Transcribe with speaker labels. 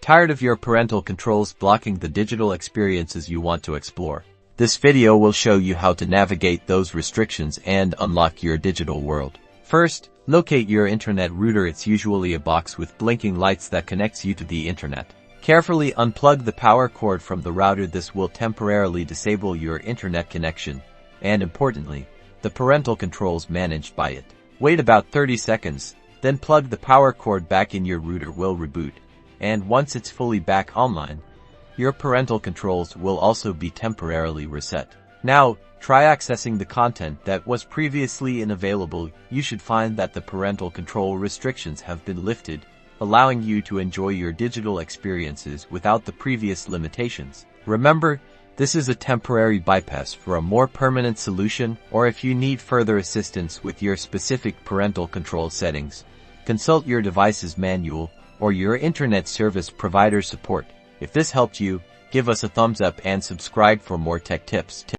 Speaker 1: Tired of your parental controls blocking the digital experiences you want to explore? This video will show you how to navigate those restrictions and unlock your digital world. First, locate your internet router. It's usually a box with blinking lights that connects you to the internet. Carefully unplug the power cord from the router. This will temporarily disable your internet connection, and importantly, the parental controls managed by it. Wait about 30 seconds, then plug the power cord back in. Your router will reboot, and once it's fully back online, your parental controls will also be temporarily reset. Now, try accessing the content that was previously unavailable. You should find that the parental control restrictions have been lifted, allowing you to enjoy your digital experiences without the previous limitations. Remember, this is a temporary bypass. For a more permanent solution, or if you need further assistance with your specific parental control settings, consult your device's manual or your internet service provider support. If this helped you, give us a thumbs up and subscribe for more tech tips.